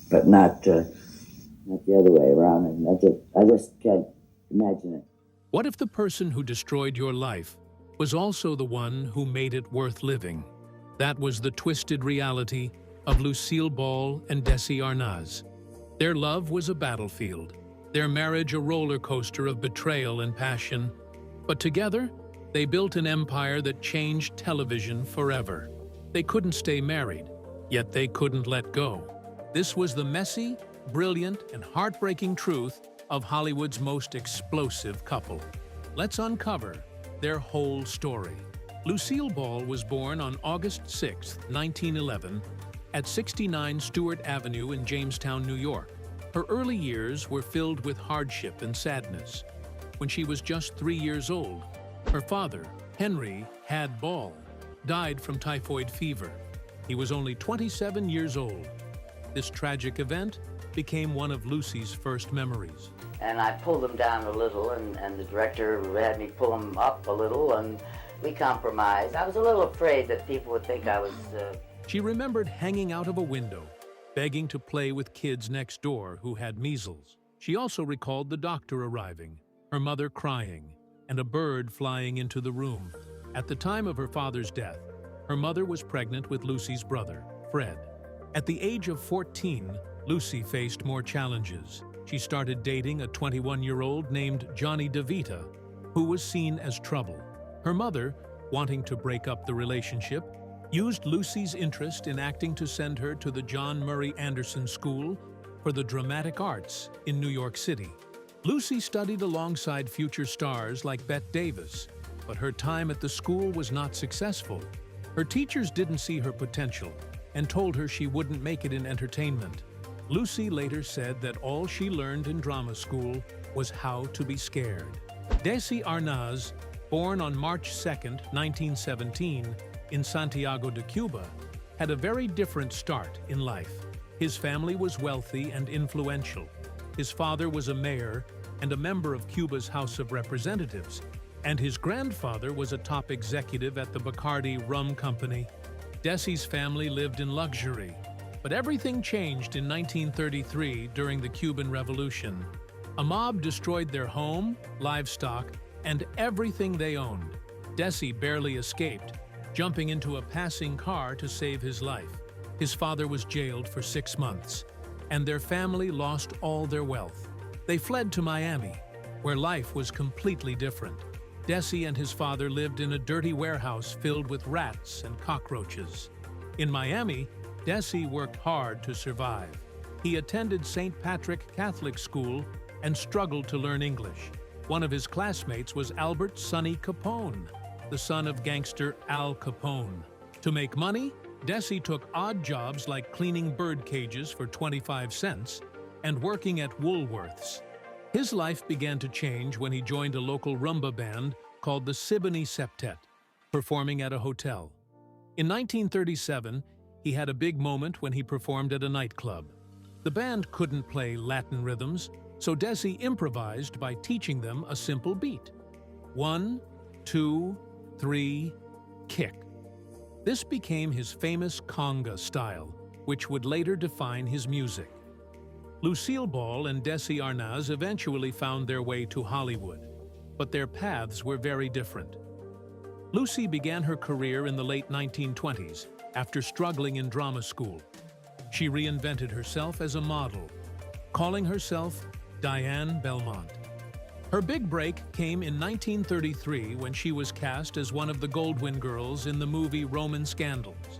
but not the other way around. And I just can't imagine it. What if the person who destroyed your life was also the one who made it worth living? That was the twisted reality of Lucille Ball and Desi Arnaz. Their love was a battlefield, their marriage a roller coaster of betrayal and passion. But together, they built an empire that changed television forever. They couldn't stay married, yet they couldn't let go. This was the messy, brilliant, and heartbreaking truth of Hollywood's most explosive couple. Let's uncover their whole story. Lucille Ball was born on August 6, 1911, at 69 Stewart Avenue in Jamestown, New York. Her early years were filled with hardship and sadness. When she was just 3 years old, her father, Henry "Had" Ball, died from typhoid fever. He was only 27 years old. This tragic event became one of Lucy's first memories. And I pulled them down a little, and the director had me pull them up a little, and we compromised. I was a little afraid that people would think I was... She remembered hanging out of a window, begging to play with kids next door who had measles. She also recalled the doctor arriving, her mother crying, and a bird flying into the room. At the time of her father's death, her mother was pregnant with Lucy's brother, Fred. At the age of 14, Lucy faced more challenges. She started dating a 21-year-old named Johnny DeVita, who was seen as trouble. Her mother, wanting to break up the relationship, used Lucy's interest in acting to send her to the John Murray Anderson School for the Dramatic Arts in New York City. Lucy studied alongside future stars like Bette Davis, but her time at the school was not successful. Her teachers didn't see her potential and told her she wouldn't make it in entertainment. Lucy later said that all she learned in drama school was how to be scared. Desi Arnaz, born on March 2, 1917, in Santiago de Cuba, had a very different start in life. His family was wealthy and influential. His father was a mayor and a member of Cuba's House of Representatives, and his grandfather was a top executive at the Bacardi Rum Company. Desi's family lived in luxury, but everything changed in 1933 during the Cuban Revolution. A mob destroyed their home, livestock, and everything they owned. Desi barely escaped, jumping into a passing car to save his life. His father was jailed for 6 months, and their family lost all their wealth. They fled to Miami, where life was completely different. Desi and his father lived in a dirty warehouse filled with rats and cockroaches. In Miami, Desi worked hard to survive. He attended St. Patrick Catholic School and struggled to learn English. One of his classmates was Albert "Sonny" Capone, the son of gangster Al Capone. To make money, Desi took odd jobs like cleaning bird cages for 25 cents and working at Woolworths. His life began to change when he joined a local rumba band called the Siboney Septet, performing at a hotel. In 1937, he had a big moment when he performed at a nightclub. The band couldn't play Latin rhythms, so Desi improvised by teaching them a simple beat. 1, 2, 3, kick. This became his famous conga style, which would later define his music. Lucille Ball and Desi Arnaz eventually found their way to Hollywood, but their paths were very different. Lucy began her career in the late 1920s after struggling in drama school. She reinvented herself as a model, calling herself Diane Belmont. Her big break came in 1933 when she was cast as one of the Goldwyn girls in the movie Roman Scandals.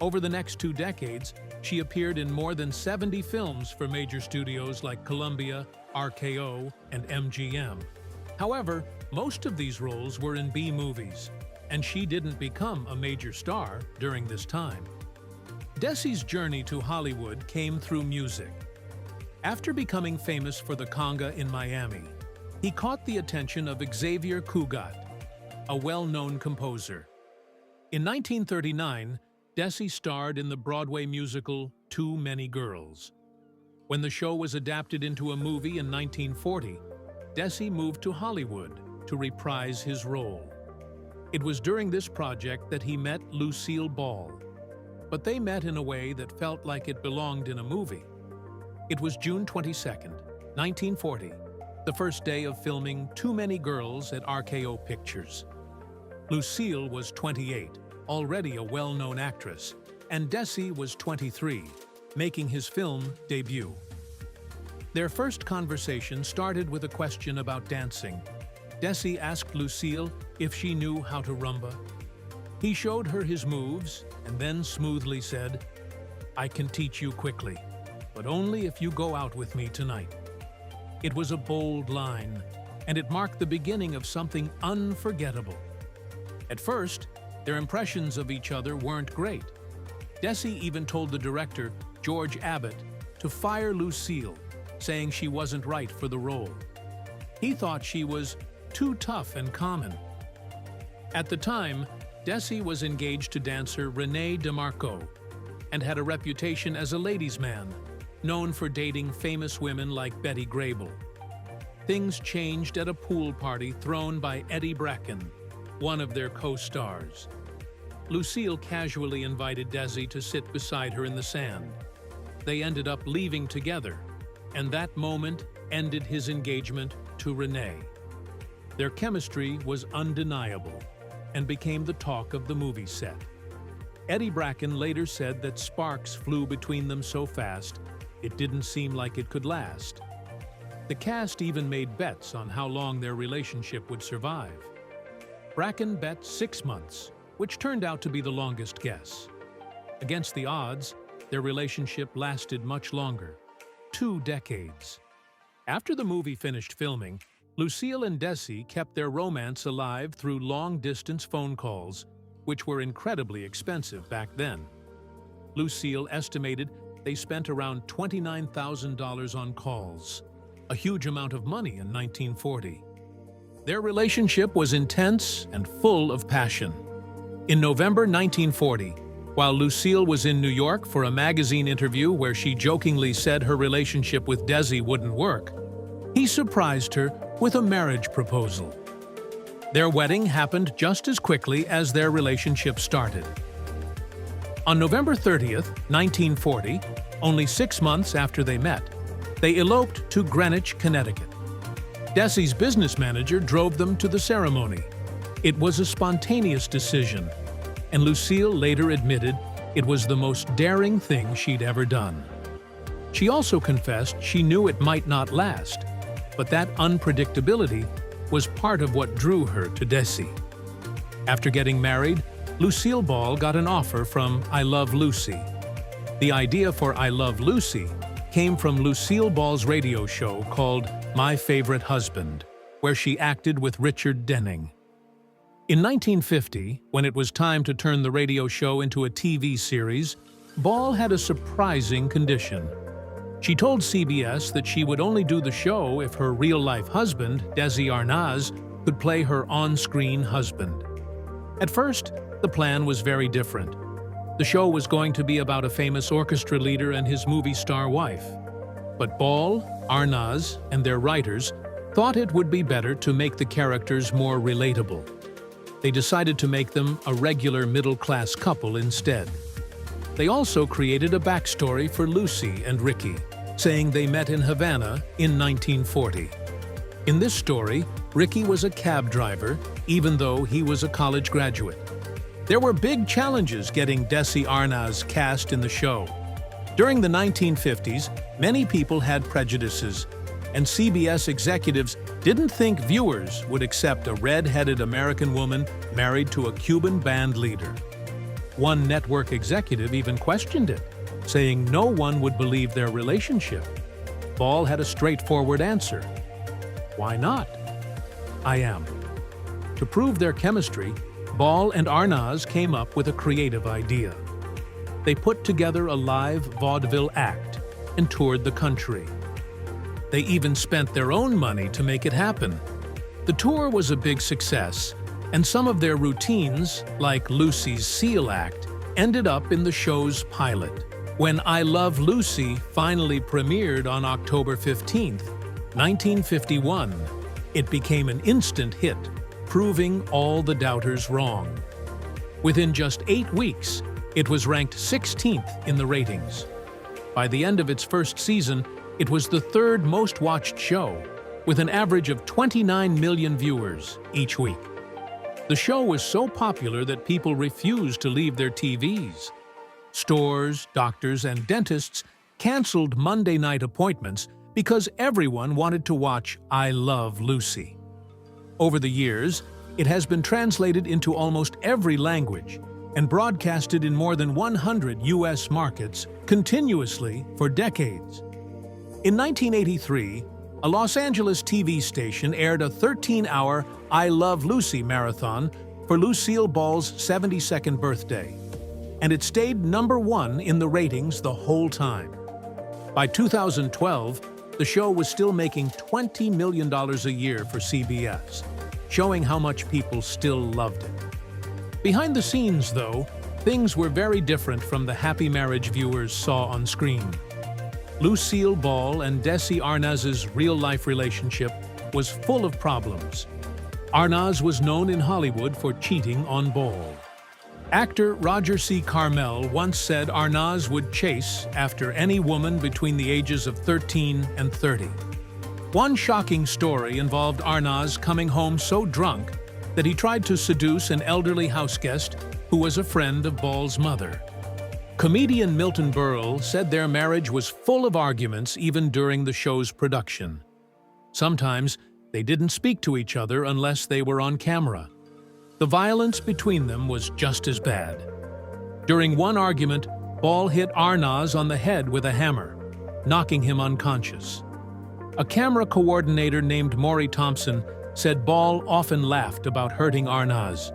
Over the next 2 decades, she appeared in more than 70 films for major studios like Columbia, RKO, and MGM. However, most of these roles were in B-movies, and she didn't become a major star during this time. Desi's journey to Hollywood came through music. After becoming famous for the conga in Miami, he caught the attention of Xavier Cugat, a well-known composer. In 1939, Desi starred in the Broadway musical Too Many Girls. When the show was adapted into a movie in 1940, Desi moved to Hollywood to reprise his role. It was during this project that he met Lucille Ball, but they met in a way that felt like it belonged in a movie. It was June 22nd, 1940, the first day of filming Too Many Girls at RKO Pictures. Lucille was 28, already a well-known actress, and Desi was 23, making his film debut. Their first conversation started with a question about dancing. Desi asked Lucille if she knew how to rumba. He showed her his moves and then smoothly said, "I can teach you quickly, but only if you go out with me tonight." It was a bold line, and it marked the beginning of something unforgettable. At first, their impressions of each other weren't great. Desi even told the director, George Abbott, to fire Lucille, saying she wasn't right for the role. He thought she was too tough and common. At the time, Desi was engaged to dancer Renee DeMarco and had a reputation as a ladies' man, known for dating famous women like Betty Grable. Things changed at a pool party thrown by Eddie Bracken, one of their co-stars. Lucille casually invited Desi to sit beside her in the sand. They ended up leaving together, and that moment ended his engagement to Renee. Their chemistry was undeniable and became the talk of the movie set. Eddie Bracken later said that sparks flew between them so fast, it didn't seem like it could last. The cast even made bets on how long their relationship would survive. Bracken bet 6 months, which turned out to be the longest guess. Against the odds, their relationship lasted much longer, 2 decades. After the movie finished filming, Lucille and Desi kept their romance alive through long-distance phone calls, which were incredibly expensive back then. Lucille estimated they spent around $29,000 on calls, a huge amount of money in 1940. Their relationship was intense and full of passion. In November 1940, while Lucille was in New York for a magazine interview where she jokingly said her relationship with Desi wouldn't work, he surprised her with a marriage proposal. Their wedding happened just as quickly as their relationship started. On November 30th, 1940, only 6 months after they met, they eloped to Greenwich, Connecticut. Desi's business manager drove them to the ceremony. It was a spontaneous decision, and Lucille later admitted it was the most daring thing she'd ever done. She also confessed she knew it might not last, but that unpredictability was part of what drew her to Desi. After getting married, Lucille Ball got an offer from I Love Lucy. The idea for I Love Lucy came from Lucille Ball's radio show called My Favorite Husband, where she acted with Richard Denning. In 1950, when it was time to turn the radio show into a TV series, Ball had a surprising condition. She told CBS that she would only do the show if her real-life husband, Desi Arnaz, could play her on-screen husband. At first, the plan was very different. The show was going to be about a famous orchestra leader and his movie star wife. But Ball, Arnaz, and their writers thought it would be better to make the characters more relatable. They decided to make them a regular middle-class couple instead. They also created a backstory for Lucy and Ricky, saying they met in Havana in 1940. In this story, Ricky was a cab driver, even though he was a college graduate. There were big challenges getting Desi Arnaz cast in the show. During the 1950s, many people had prejudices, and CBS executives didn't think viewers would accept a red-headed American woman married to a Cuban band leader. One network executive even questioned it, saying no one would believe their relationship. Ball had a straightforward answer. Why not? I am. To prove their chemistry, Ball and Arnaz came up with a creative idea. They put together a live vaudeville act and toured the country. They even spent their own money to make it happen. The tour was a big success, and some of their routines, like Lucy's Seal Act, ended up in the show's pilot. When I Love Lucy finally premiered on October 15, 1951, it became an instant hit, proving all the doubters wrong. Within just 8 weeks, it was ranked 16th in the ratings. By the end of its first season, it was the third most watched show, with an average of 29 million viewers each week. The show was so popular that people refused to leave their TVs. Stores, doctors, and dentists canceled Monday night appointments because everyone wanted to watch I Love Lucy. Over the years, it has been translated into almost every language and broadcasted in more than 100 U.S. markets continuously for decades. In 1983, a Los Angeles TV station aired a 13-hour I Love Lucy marathon for Lucille Ball's 72nd birthday, and it stayed #1 in the ratings the whole time. By 2012, the show was still making $20 million a year for CBS, showing how much people still loved it. Behind the scenes, though, things were very different from the happy marriage viewers saw on screen. Lucille Ball and Desi Arnaz's real-life relationship was full of problems. Arnaz was known in Hollywood for cheating on Ball. Actor Roger C. Carmel once said Arnaz would chase after any woman between the ages of 13 and 30. One shocking story involved Arnaz coming home so drunk that he tried to seduce an elderly houseguest who was a friend of Ball's mother. Comedian Milton Berle said their marriage was full of arguments even during the show's production. Sometimes they didn't speak to each other unless they were on camera. The violence between them was just as bad. During one argument, Ball hit Arnaz on the head with a hammer, knocking him unconscious. A camera coordinator named Maury Thompson said Ball often laughed about hurting Arnaz.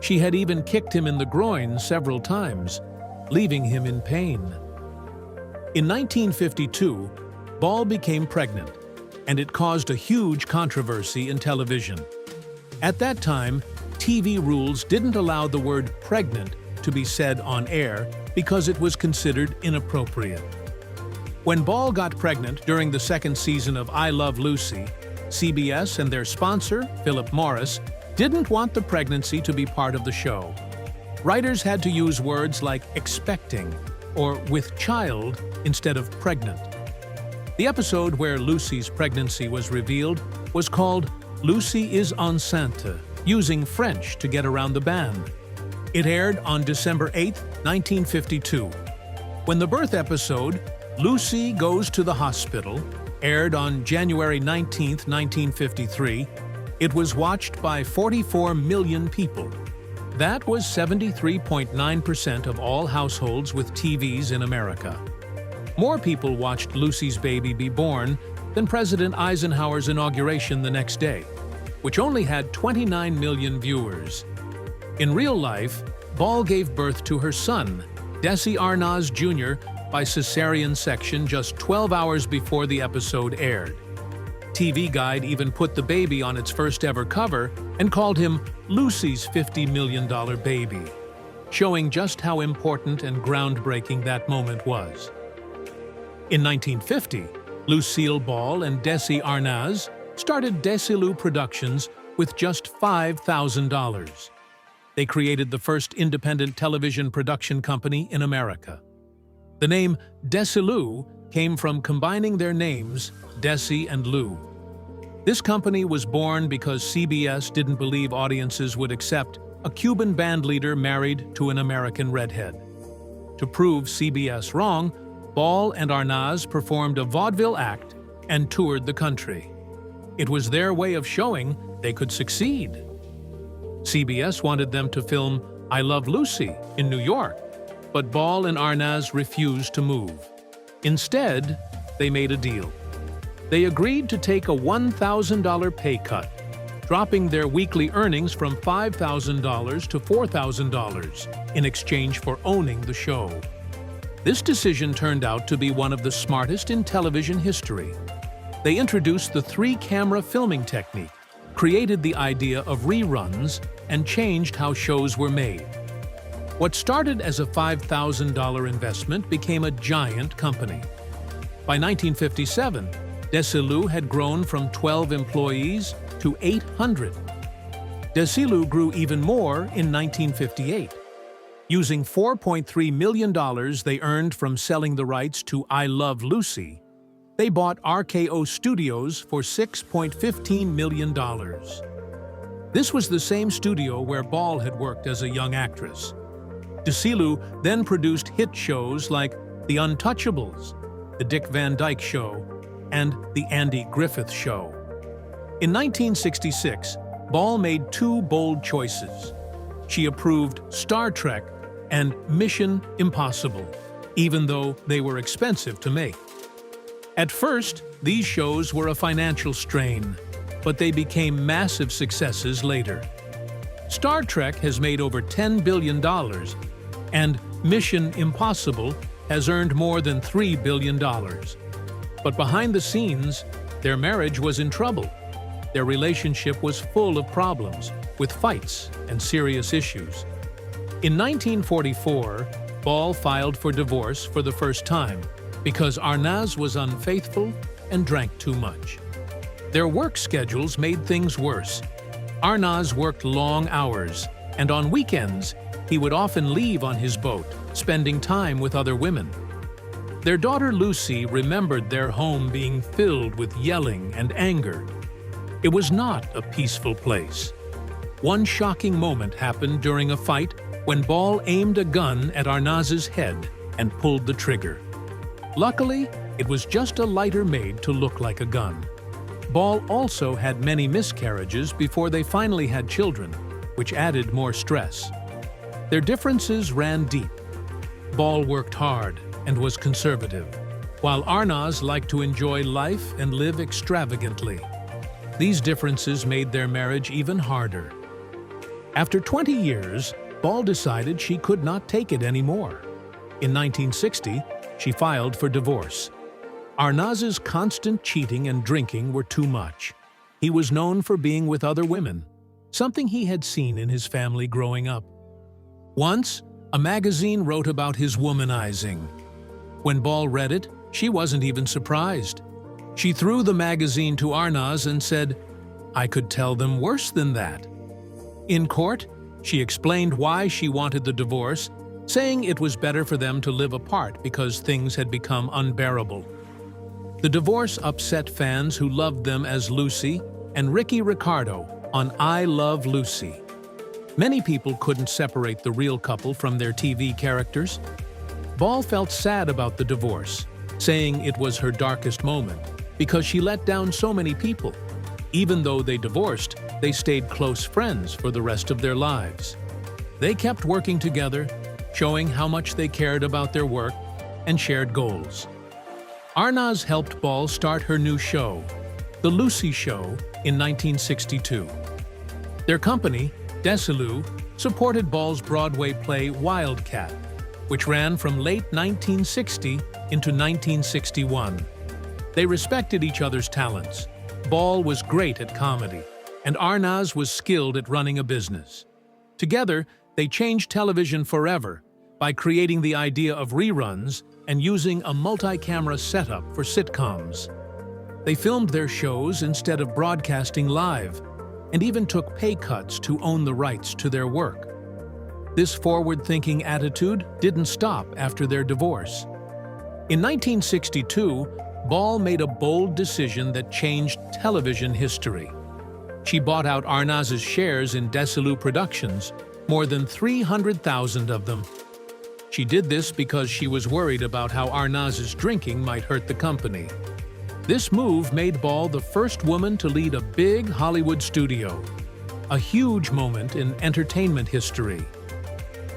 She had even kicked him in the groin several times, leaving him in pain. In 1952, Ball became pregnant, and it caused a huge controversy in television. At that time, TV rules didn't allow the word pregnant to be said on air because it was considered inappropriate. When Ball got pregnant during the second season of I Love Lucy, CBS and their sponsor, Philip Morris, didn't want the pregnancy to be part of the show. Writers had to use words like expecting or with child instead of pregnant. The episode where Lucy's pregnancy was revealed was called Lucy is enceinte, using French to get around the ban. It aired on December 8, 1952. When the birth episode, Lucy Goes to the Hospital, aired on January 19, 1953, it was watched by 44 million people. That was 73.9% of all households with TVs in America. More people watched Lucy's baby be born than President Eisenhower's inauguration the next day, which only had 29 million viewers. In real life, Ball gave birth to her son, Desi Arnaz Jr., by cesarean section just 12 hours before the episode aired. TV Guide even put the baby on its first ever cover and called him Lucy's $50 million baby, showing just how important and groundbreaking that moment was. In 1950, Lucille Ball and Desi Arnaz started Desilu Productions with just $5,000. They created the first independent television production company in America. The name Desilu came from combining their names, Desi and Lou. This company was born because CBS didn't believe audiences would accept a Cuban bandleader married to an American redhead. To prove CBS wrong, Ball and Arnaz performed a vaudeville act and toured the country. It was their way of showing they could succeed. CBS wanted them to film I Love Lucy in New York, but Ball and Arnaz refused to move. Instead, they made a deal. They agreed to take a $1,000 pay cut, dropping their weekly earnings from $5,000 to $4,000 in exchange for owning the show. This decision turned out to be one of the smartest in television history. They introduced the three-camera filming technique, created the idea of reruns, and changed how shows were made. What started as a $5,000 investment became a giant company. By 1957, Desilu had grown from 12 employees to 800. Desilu grew even more in 1958. Using $4.3 million they earned from selling the rights to I Love Lucy, they bought RKO Studios for $6.15 million. This was the same studio where Ball had worked as a young actress. Desi then produced hit shows like The Untouchables, The Dick Van Dyke Show, and The Andy Griffith Show. In 1966, Ball made two bold choices. She approved Star Trek and Mission Impossible, even though they were expensive to make. At first, these shows were a financial strain, but they became massive successes later. Star Trek has made over $10 billion, and Mission Impossible has earned more than $3 billion. But behind the scenes, their marriage was in trouble. Their relationship was full of problems, with fights and serious issues. In 1944, Ball filed for divorce for the first time because Arnaz was unfaithful and drank too much. Their work schedules made things worse. Arnaz worked long hours, and on weekends, he would often leave on his boat, spending time with other women. Their daughter Lucy remembered their home being filled with yelling and anger. It was not a peaceful place. One shocking moment happened during a fight when Ball aimed a gun at Arnaz's head and pulled the trigger. Luckily, it was just a lighter made to look like a gun. Ball also had many miscarriages before they finally had children, which added more stress. Their differences ran deep. Ball worked hard and was conservative, while Arnaz liked to enjoy life and live extravagantly. These differences made their marriage even harder. After 20 years, Ball decided she could not take it anymore. In 1960, she filed for divorce. Arnaz's constant cheating and drinking were too much. He was known for being with other women, something he had seen in his family growing up. Once, a magazine wrote about his womanizing. When Ball read it, she wasn't even surprised. She threw the magazine to Arnaz and said, "I could tell them worse than that." In court, she explained why she wanted the divorce, saying it was better for them to live apart because things had become unbearable. The divorce upset fans who loved them as Lucy and Ricky Ricardo on I Love Lucy. Many people couldn't separate the real couple from their TV characters. Ball felt sad about the divorce, saying it was her darkest moment because she let down so many people. Even though they divorced, they stayed close friends for the rest of their lives. They kept working together, showing how much they cared about their work and shared goals. Arnaz helped Ball start her new show, The Lucy Show, in 1962. Their company, Desi, supported Ball's Broadway play Wildcat, which ran from late 1960 into 1961. They respected each other's talents. Ball was great at comedy, and Arnaz was skilled at running a business. Together, they changed television forever by creating the idea of reruns and using a multi-camera setup for sitcoms. They filmed their shows instead of broadcasting live, and even took pay cuts to own the rights to their work. This forward-thinking attitude didn't stop after their divorce. In 1962, Ball made a bold decision that changed television history. She bought out Arnaz's shares in Desi Productions, more than 300,000 of them. She did this because she was worried about how Arnaz's drinking might hurt the company. This move made Ball the first woman to lead a big Hollywood studio, a huge moment in entertainment history.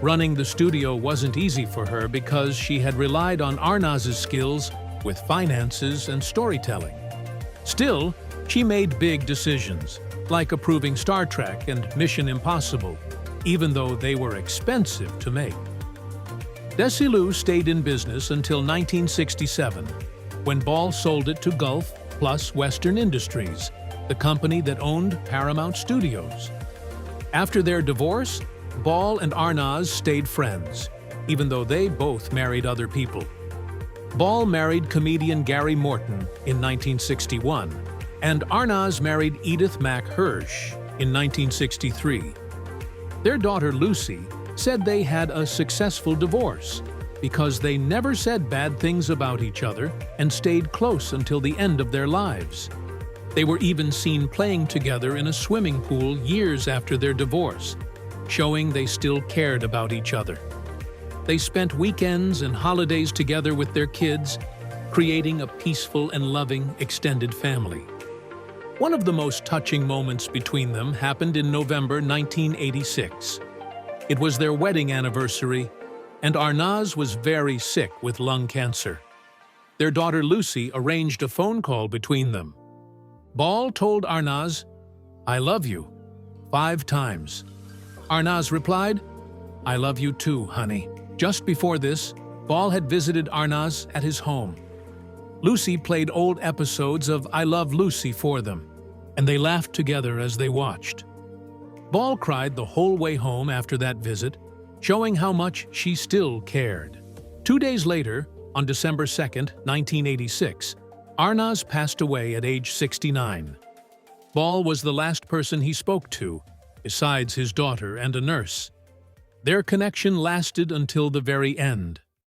Running the studio wasn't easy for her because she had relied on Arnaz's skills with finances and storytelling. Still, she made big decisions, like approving Star Trek and Mission Impossible, even though they were expensive to make. Desi stayed in business until 1967, when Ball sold it to Gulf plus Western Industries, the company that owned Paramount Studios. After their divorce, Ball and Arnaz stayed friends, even though they both married other people. Ball married comedian Gary Morton in 1961, and Arnaz married Edith Mack Hirsch in 1963. Their daughter Lucy said they had a successful divorce because they never said bad things about each other and stayed close until the end of their lives. They were even seen playing together in a swimming pool years after their divorce, showing they still cared about each other. They spent weekends and holidays together with their kids, creating a peaceful and loving extended family. One of the most touching moments between them happened in November 1986. It was their wedding anniversary, and Arnaz was very sick with lung cancer. Their daughter Lucy arranged a phone call between them. Ball told Arnaz, "I love you," 5 times. Arnaz replied, "I love you too, honey." Just before this, Ball had visited Arnaz at his home. Lucy played old episodes of I Love Lucy for them, and they laughed together as they watched. Ball cried the whole way home after that visit, showing how much she still cared. 2 days later, on December 2nd, 1986, Arnaz passed away at age 69. Ball was the last person he spoke to, besides his daughter and a nurse. Their connection lasted until the very end.